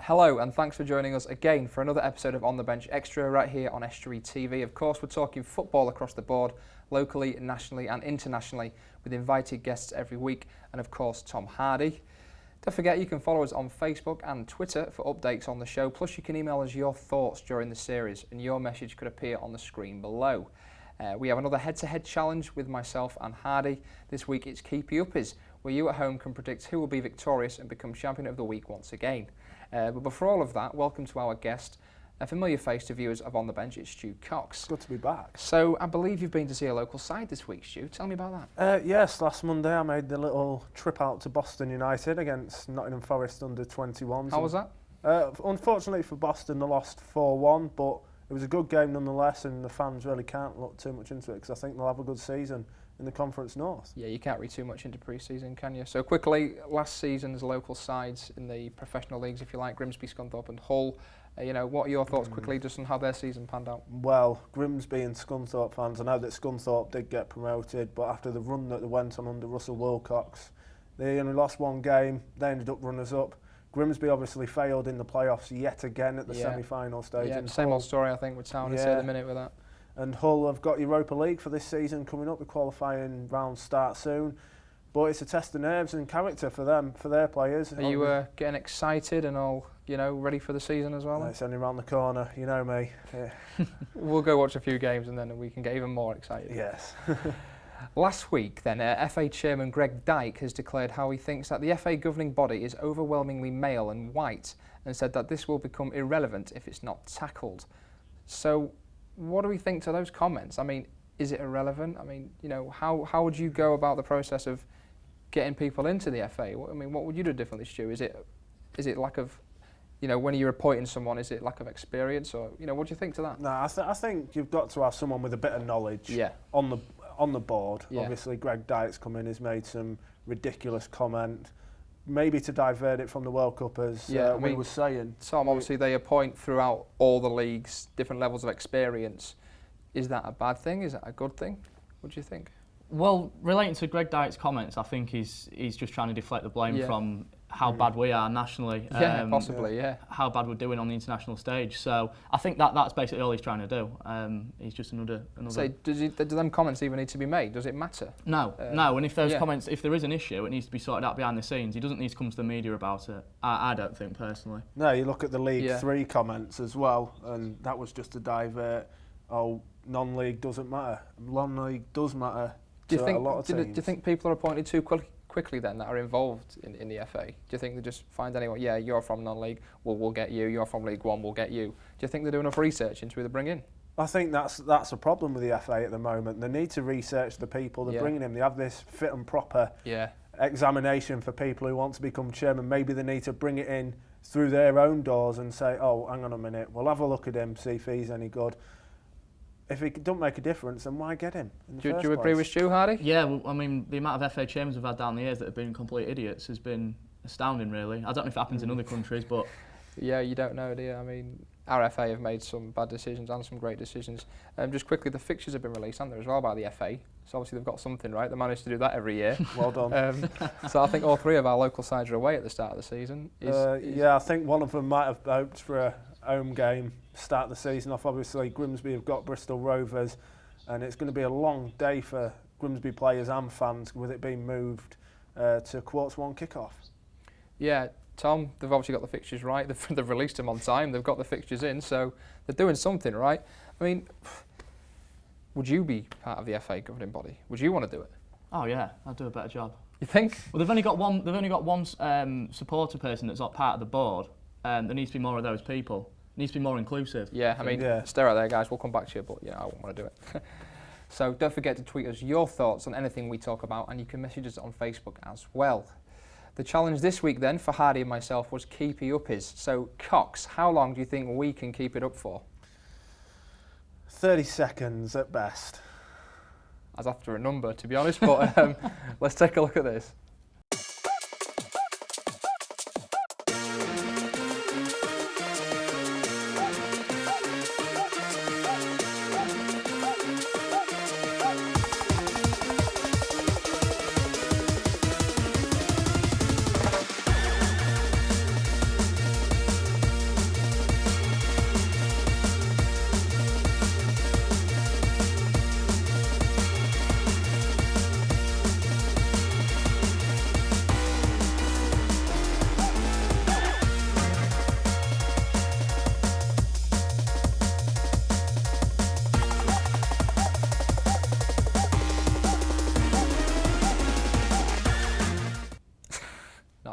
Hello and thanks for joining us again for another episode of On the Bench Extra right here on Estuary TV. Of course, we're talking football across the board, locally, nationally and internationally, with invited guests every week and of course Tom Hardy. Don't forget you can follow us on Facebook and Twitter for updates on the show, plus you can email us your thoughts during the series and your message could appear on the screen below. We have another head-to-head challenge with myself and Hardy. This week it's Keepy Uppies, where you at home can predict who will be victorious and become champion of the week once again. But before all of that, welcome to our guest, a familiar face to viewers of On the Bench, it's Stu Cox. It's good to be back. So I believe you've been to see a local side this week, Stu. Tell me about that. Yes, last Monday I made the little trip out to Boston United against Nottingham Forest under 21s. How was that? Unfortunately for Boston, they lost 4-1, but it was a good game nonetheless, and the fans really can't look too much into it because I think they'll have a good season in the Conference North. Yeah, you can't read too much into pre-season, can you? So quickly, last season's local sides in the professional leagues, if you like, Grimsby, Scunthorpe and Hull. What are your thoughts quickly just on how their season panned out? Well, Grimsby and Scunthorpe fans, I know that Scunthorpe did get promoted, but after the run that they went on under Russell Wilcox, they only lost one game, they ended up runners-up. Grimsby obviously failed in the playoffs yet again at the semi-final stage. Yeah, same old story I think with Town at the minute with that. And Hull have got Europa League for this season coming up. The qualifying rounds start soon. But it's a test of nerves and character for them, for their players. Are you getting excited and all, ready for the season as well? No, it's only around the corner, you know me. Yeah. We'll go watch a few games and then we can get even more excited. Yes. Last week then, FA Chairman Greg Dyke has declared how he thinks that the FA governing body is overwhelmingly male and white and said that this will become irrelevant if it's not tackled. So what do we think to those comments? I mean, is it irrelevant? I mean, how would you go about the process of getting people into the FA? I mean, what would you do differently, Stu? Is it lack of, when you're appointing someone, is it lack of experience, or what do you think to that? No, I think you've got to have someone with a bit of knowledge on the board. Yeah. Obviously, Greg Dyke's come in, has made some ridiculous comment, maybe to divert it from the World Cup, as we were saying. Tom, obviously they appoint throughout all the leagues different levels of experience. Is that a bad thing? Is that a good thing? What do you think? Well, relating to Greg Dyke's comments, I think he's just trying to deflect the blame from how bad we are nationally. Possibly. How bad we're doing on the international stage. So I think that's basically all he's trying to do. He's just another. So do them comments even need to be made? Does it matter? No, no. And if those comments, if there is an issue, it needs to be sorted out behind the scenes. He doesn't need to come to the media about it. I don't think personally. No, you look at the League 3 comments as well, and that was just to divert. Oh, non-league doesn't matter. Non-league does matter. Do you think people are appointed too quickly then that are involved in the FA? Do you think they just find anyone? Yeah, you're from non-league, well, we'll get you. You're from League One, we'll get you. Do you think they do enough research into who they bring in? I think that's a problem with the FA at the moment. They need to research the people they're bringing in. They have this fit and proper examination for people who want to become chairman. Maybe they need to bring it in through their own doors and say, oh, hang on a minute, we'll have a look at him, see if he's any good. If he don't make a difference, then why get him in the first place? Do you agree with Stu, Hardy? Yeah, well, I mean, the amount of FA chairmen we've had down the years that have been complete idiots has been astounding, really. I don't know if it happens in other countries, but... Yeah, you don't know, do you? I mean, our FA have made some bad decisions and some great decisions. Just quickly, the fixtures have been released, haven't there, as well, by the FA? So obviously they've got something, right? They managed to do that every year. Well done. So I think all three of our local sides are away at the start of the season. Yeah, I think one of them might have hoped for a home game, start the season off. Obviously, Grimsby have got Bristol Rovers, and it's going to be a long day for Grimsby players and fans with it being moved to quarter to one kickoff. Yeah, Tom, they've obviously got the fixtures right. They've released them on time. They've got the fixtures in, so they're doing something right. I mean, would you be part of the FA governing body? Would you want to do it? Oh yeah, I'd do a better job. You think? Well, they've only got one supporter person that's not part of the board. There needs to be more of those people. It needs to be more inclusive. Yeah, I mean, stay right there, guys. We'll come back to you, but I won't want to do it. So don't forget to tweet us your thoughts on anything we talk about, and you can message us on Facebook as well. The challenge this week then for Hardy and myself was Keepy Uppies. So Cox, how long do you think we can keep it up for? 30 seconds at best. I was after a number, to be honest, but let's take a look at this.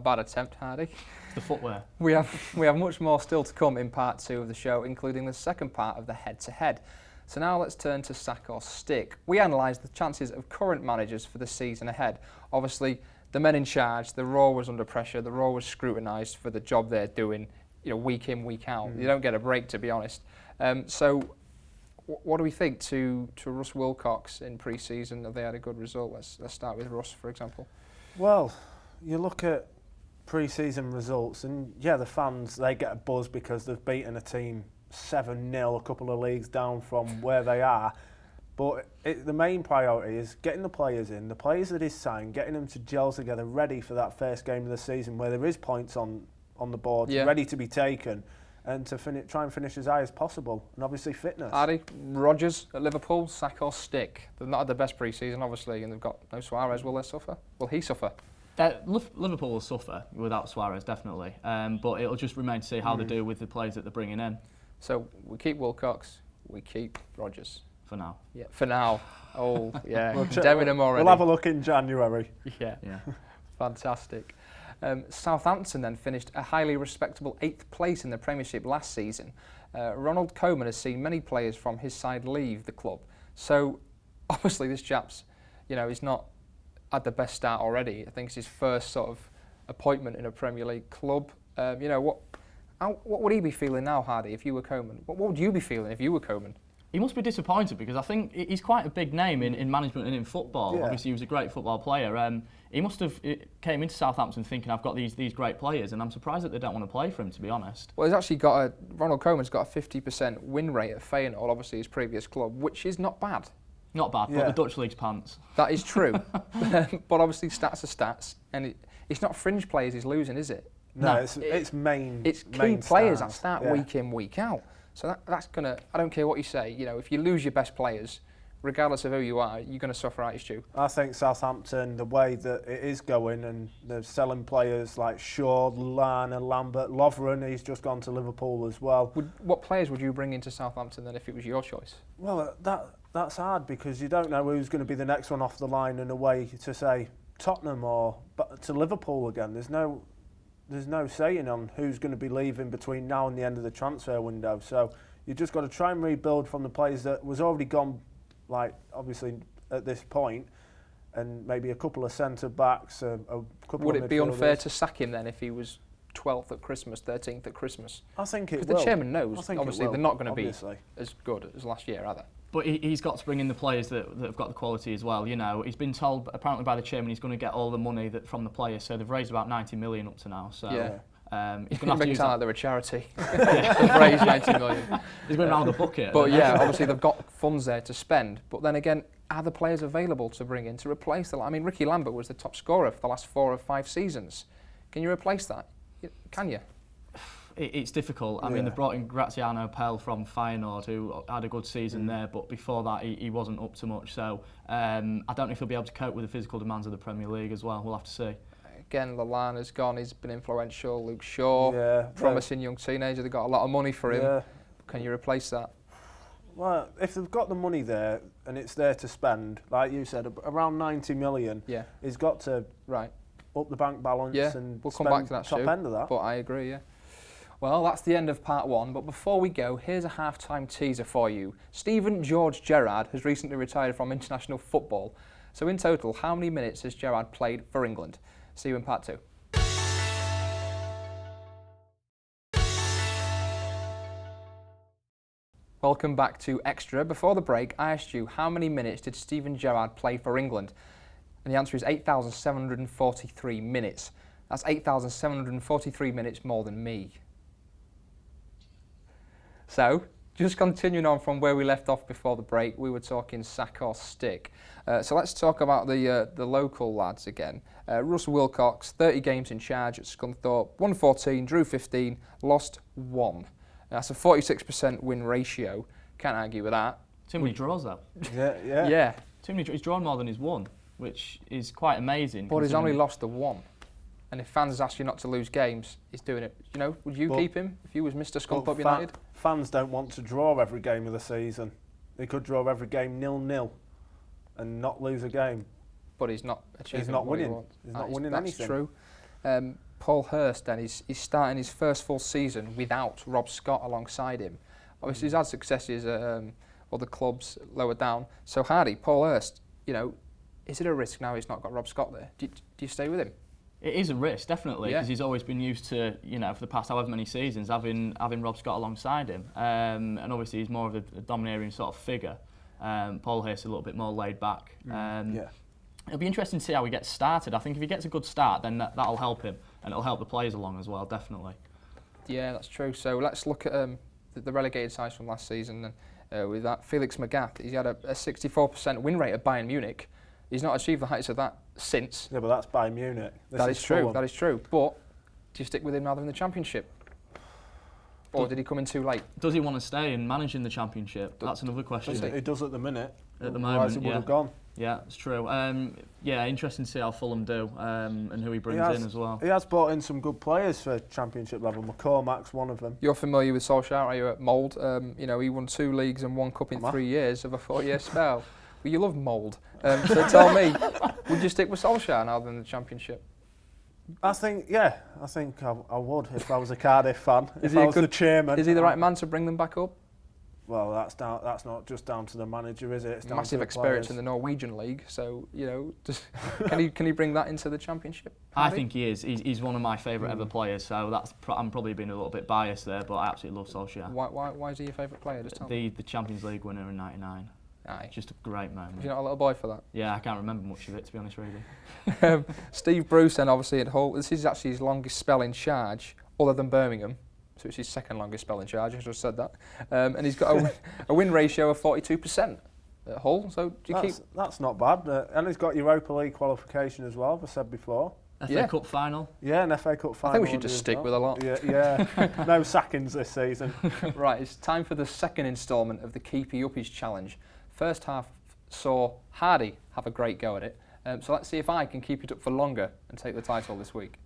a bad attempt, Hardy. It's the footwear. We have much more still to come in part 2 of the show, including the second part of the head-to-head. So now let's turn to sack or stick. We analysed the chances of current managers for the season ahead. Obviously, the men in charge, the Raw was under pressure, the Raw was scrutinised for the job they're doing, week in, week out. You don't get a break, to be honest. So what do we think to Russ Wilcox in pre-season? Have they had a good result? Let's start with Russ, for example. Well, you look at pre-season results, and yeah, the fans, they get a buzz because they've beaten a team 7-0, a couple of leagues down from where they are. But the main priority is getting the players in, the players that he's signed, getting them to gel together, ready for that first game of the season where there is points on the board, ready to be taken, and to try and finish as high as possible, and obviously fitness. Hardy, Rodgers at Liverpool, sack or stick? They've not had the best pre-season, obviously, and they've got no Suarez. Will they suffer? Will he suffer? Liverpool will suffer without Suarez, definitely. But it'll just remain to see how they do with the players that they're bringing in. So we keep Wilcox, we keep Rodgers. For now. Yeah, for now. Oh, yeah. Condemning him already. We'll have a look in January. Yeah. Fantastic. Southampton then finished a highly respectable 8th place in the Premiership last season. Ronald Koeman has seen many players from his side leave the club. So, obviously, this chap's, he's not had the best start already. I think it's his first sort of appointment in a Premier League club. What would he be feeling now, Hardy, if you were Koeman? What would you be feeling if you were Koeman? He must be disappointed because I think he's quite a big name in management and in football. Yeah. Obviously, he was a great football player. He must have came into Southampton thinking, I've got these great players, and I'm surprised that they don't want to play for him, to be honest. Well, Ronald Koeman's got a 50% win rate at Feyenoord, obviously his previous club, which is not bad. Not bad, but the Dutch league's pants. That is true. But obviously stats are stats, and it's not fringe players he's losing, is it? No, it's main. It's key main players stars. that start week in, week out. So that's gonna. I don't care what you say. If you lose your best players, regardless of who you are, you're gonna suffer out, Stu. I think Southampton, the way that it is going, and they're selling players like Shaw, Lana, Lambert, Lovren. He's just gone to Liverpool as well. What players would you bring into Southampton then, if it was your choice? Well, that's hard because you don't know who's going to be the next one off the line in a way to say Tottenham or to Liverpool again. There's no saying on who's going to be leaving between now and the end of the transfer window. So you just got to try and rebuild from the players that was already gone, like obviously at this point, and maybe a couple of centre backs, a couple. Would of it be unfair to sack him then if he was 12th at Christmas, 13th at Christmas? I think it will. Because the chairman knows, obviously they're not going to be obviously as good as last year, are they? But he's got to bring in the players that have got the quality as well. He's been told apparently by the chairman he's going to get all the money from the players. So they've raised about 90 million up to now. So he's going to have to use that. Like they're a charity. They've raised 90 million. He's going around the bucket. But yeah, obviously they've got funds there to spend. But then again, are the players available to bring in to replace I mean, Ricky Lambert was the top scorer for the last 4 or 5 seasons. Can you replace that? Can you? It's difficult. I mean, they've brought in Graziano Pell from Feyenoord, who had a good season there, but before that he wasn't up to much. So I don't know if he'll be able to cope with the physical demands of the Premier League as well. We'll have to see. Again, Lallana's gone. He's been influential. Luke Shaw, promising young teenager. They've got a lot of money for him. Yeah. Can you replace that? Well, if they've got the money there and it's there to spend, like you said, around 90 million, he's got to up the bank balance and we'll come back to that top end of that. But I agree, yeah. Well, that's the end of part 1, but before we go, here's a half-time teaser for you. Steven George Gerrard has recently retired from international football. So in total, how many minutes has Gerrard played for England? See you in part 2. Welcome back to Extra. Before the break, I asked you how many minutes did Steven Gerrard play for England? And the answer is 8,743 minutes. That's 8,743 minutes more than me. So, just continuing on from where we left off before the break, we were talking sack or stick. So let's talk about the local lads again. Russ Wilcox, 30 games in charge at Scunthorpe, won 14, drew 15, lost 1. That's a 46% win ratio. Can't argue with that. Too many draws though. Yeah. Too many. He's drawn more than he's won, which is quite amazing. But he's only lost the 1. And if fans ask you not to lose games, he's doing it. Would you keep him if you was Mr. Scunthorpe United? Fans don't want to draw every game of the season. They could draw every game 0-0 and not lose a game. But he's not achieving He's not what winning. he wants. He's not winning anything. That's true. Paul Hurst then, he's starting his first full season without Rob Scott alongside him. Obviously he's had successes at other clubs lower down. So Hardy, Paul Hurst, is it a risk now he's not got Rob Scott there? Do you stay with him? It is a risk, definitely, because he's always been used to, for the past however many seasons, having Rob Scott alongside him. And obviously he's more of a domineering sort of figure. Paul Hurst is a little bit more laid back. It'll be interesting to see how he gets started. I think if he gets a good start, then that'll help him, and it'll help the players along as well, definitely. Yeah, that's true. So let's look at the relegated sides from last season. With that, Felix Magath, he's had a 64% win rate at Bayern Munich. He's not achieved the heights of that since. Yeah, but that's Bayern Munich. That is true. That is true. But do you stick with him rather than the Championship? Or did he come in too late? Does he want to stay in managing the Championship? That's another question. He does at the minute. At the moment, otherwise he would have gone. Yeah, it's true. Interesting to see how Fulham do and who he brings in as well. He has brought in some good players for Championship level. McCormack's one of them. You're familiar with Solskjaer, are you, at Mould? He won 2 leagues and 1 cup in 3 years of a 4-year spell. Well, you love Mould. So tell me, would you stick with Solskjaer now than the Championship? I think I would if I was a Cardiff fan. If I was the chairman. Is he the right man to bring them back up? Well, that's not just down to the manager, is it? It's down massive to the experience players. In the Norwegian league, so can he bring that into the Championship? I think he is. He's one of my favourite ever players. So I'm probably being a little bit biased there, but I absolutely love Solskjaer. Why is he your favourite player? Just tell me. The Champions League winner in '99. Aye. Just a great moment. You're not a little boy for that? Yeah, I can't remember much of it, to be honest, really. Steve Bruce then, obviously at Hull. This is actually his longest spell in charge, other than Birmingham. So it's his second longest spell in charge, I just said that. And he's got a win ratio of 42% at Hull. So that's not bad. And he's got Europa League qualification as well, as I said before. FA Cup final. Yeah, an FA Cup final. I think we should just stick with a lot. Yeah. No sackings this season. Right, it's time for the second instalment of the Keepy Uppies Challenge. First half saw Hardy have a great go at it. So let's see if I can keep it up for longer and take the title this week.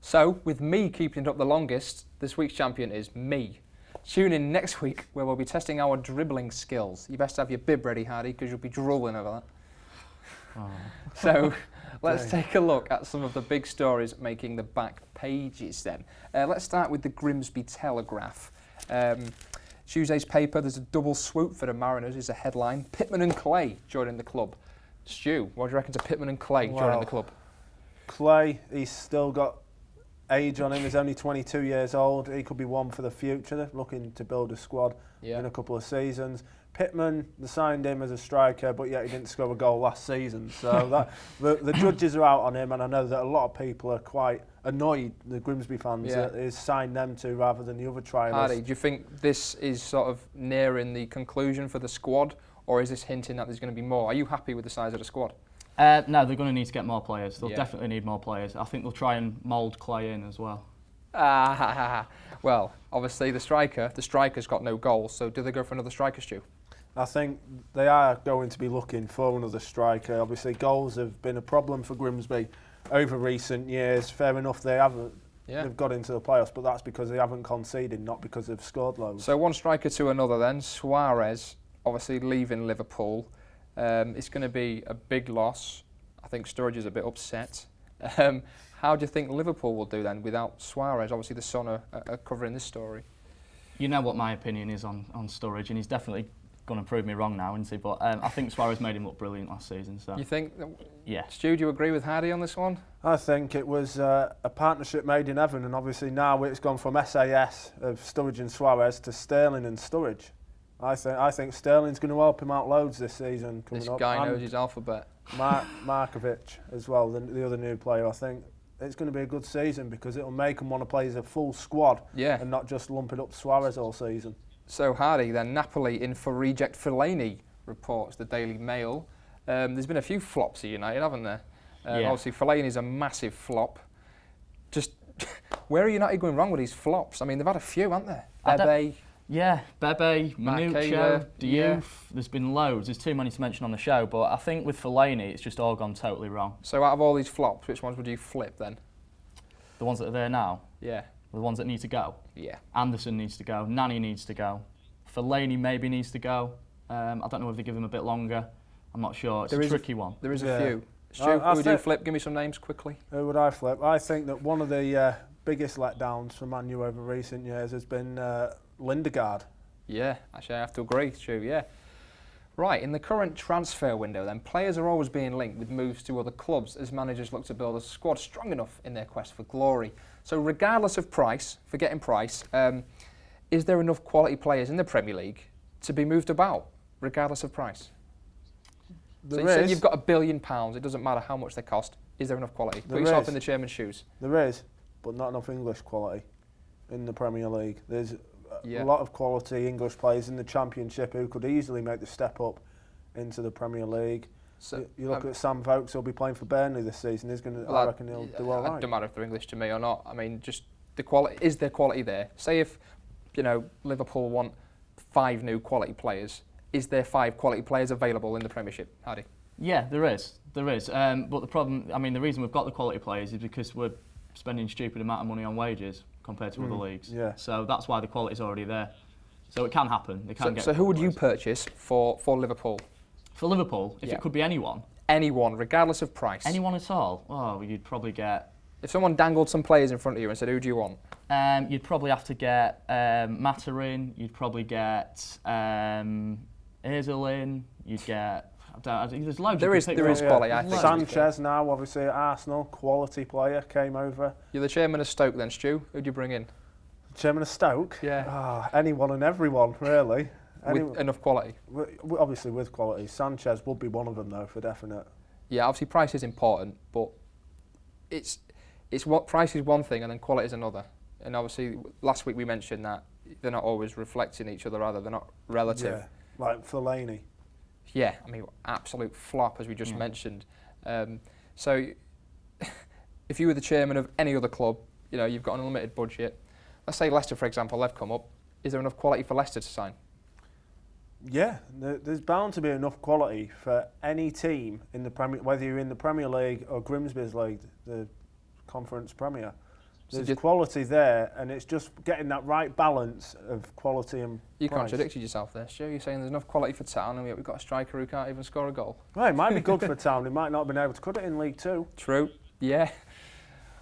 So, with me keeping it up the longest, this week's champion is me. Tune in next week where we'll be testing our dribbling skills. You best have your bib ready, Hardy, because you'll be drooling over that. Oh. So, let's take a look at some of the big stories making the back pages then. Let's start with the Grimsby Telegraph. Tuesday's paper, there's a double swoop for the Mariners, is a headline. Pittman and Clay joining the club. Stu, what do you reckon to Pittman and Clay joining the club? Clay, he's still got age on him. He's only 22 years old. He could be one for the future. They're looking to build a squad in a couple of seasons. Pittman, they signed him as a striker, but yet he didn't score a goal last season. So the judges are out on him, and I know that a lot of people are quite annoyed, the Grimsby fans, that he's signed them to rather than the other trialists. Hardy, do you think this is sort of nearing the conclusion for the squad, or is this hinting that there's going to be more? Are you happy with the size of the squad? No, they're going to need to get more players. They'll definitely need more players. I think they'll try and mould Clay in as well. Well, obviously the striker's got no goals, so do they go for another striker, Stu? I think they are going to be looking for another striker. Obviously, goals have been a problem for Grimsby over recent years. Fair enough, they haven't. Yeah. They've got into the playoffs, but that's because they haven't conceded, not because they've scored loads. So one striker to another then. Suarez, obviously leaving Liverpool. It's going to be a big loss. I think Sturridge is a bit upset. How do you think Liverpool will do then without Suarez? Obviously the Sun are covering this story. You know what my opinion is on Sturridge, and he's definitely going to prove me wrong now, isn't he? But I think Suarez made him look brilliant last season. So. You think? Yeah. Stu, do you agree with Hardy on this one? I think it was a partnership made in heaven, and obviously now it's gone from SAS of Sturridge and Suarez to Sterling and Sturridge. I think Sterling's going to help him out loads this season. This guy knows his alphabet. Markovic as well, the other new player, I think. it's going to be a good season because it'll make them want to play as a full squad and not just lump it up Suarez all season. So Hardy, then Napoli in for reject Fellaini, reports the Daily Mail. There's been a few flops at United, haven't there? Obviously, Fellaini's a massive flop. Just where are United going wrong with these flops? I mean, they've had a few, haven't they? Bebe. Yeah, Bebe, Manuccio, Diouf. There's been loads. There's too many to mention on the show, but I think with Fellaini, it's just all gone totally wrong. So out of all these flops, which ones would you flip then? The ones that are there now? Yeah. The ones that need to go? Yeah. Anderson needs to go. Nani needs to go. Fellaini maybe needs to go. I don't know if they give him a bit longer. I'm not sure. It's a tricky one. There is a few. Stu, who would you flip? Give me some names quickly. Who would I flip? I think that one of the biggest letdowns for Man U over recent years has been Lindegaard. Yeah, actually I have to agree, Stu, yeah. Right, in the current transfer window then, players are always being linked with moves to other clubs as managers look to build a squad strong enough in their quest for glory. So regardless of price, forgetting price, is there enough quality players in the Premier League to be moved about, regardless of price? So you've got £1 billion, it doesn't matter how much they cost, is there enough quality? Put yourself in the chairman's shoes. There is, but not enough English quality in the Premier League. There's a lot of quality English players in the Championship who could easily make the step up into the Premier League. So you look at Sam Vokes, who'll be playing for Burnley this season. He's going to. I reckon he'll do all right. It doesn't matter if they're English to me or not. I mean, just the quality. Is there quality there? Say if Liverpool want 5 new quality players, is there 5 quality players available in the Premiership, Hardy? Yeah, there is. There is. But the problem, I mean, the reason we've got the quality players is because we're spending a stupid amount of money on wages compared to other leagues. Yeah. So that's why the quality's already there. So it can happen. They can get. So who would you purchase for Liverpool? For Liverpool, if it could be anyone. Anyone, regardless of price. Anyone at all. Oh, you'd probably get. If someone dangled some players in front of you and said, "Who do you want?" You'd probably have to get Maturin. You'd probably get Ozil in. You'd get. There's loads. There is quality. I think Sanchez now, obviously at Arsenal, quality player, came over. You're the chairman of Stoke, then, Stu. Who'd you bring in? Chairman of Stoke. Yeah. Anyone and everyone, really. With enough quality. Obviously, with quality. Sanchez would be one of them, though, for definite. Yeah, obviously, price is important, but it's what price is one thing and then quality is another. And obviously, last week we mentioned that they're not always reflecting each other, either. They're not relative. Yeah, like Fellaini. Yeah, I mean, absolute flop, as we just mentioned. So, if you were the chairman of any other club, you've got an unlimited budget. Let's say Leicester, for example, they've come up. Is there enough quality for Leicester to sign? Yeah, there's bound to be enough quality for any team in the Premier, whether you're in the Premier League or Grimsby's League, the Conference Premier. There's quality there, and it's just getting that right balance of quality and You price. Contradicted yourself there, Stu. You're saying there's enough quality for Town, and yet we've got a striker who can't even score a goal. Well, it might be good for Town. He might not have been able to cut it in League Two. True, yeah.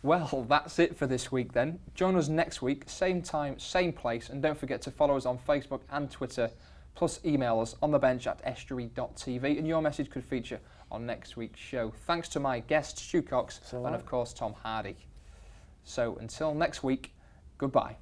Well, that's it for this week then. Join us next week, same time, same place, and don't forget to follow us on Facebook and Twitter, plus email us on the bench at estuary.tv, and your message could feature on next week's show. Thanks to my guests, Stu Cox, and of course Tom Hardy. So until next week, goodbye.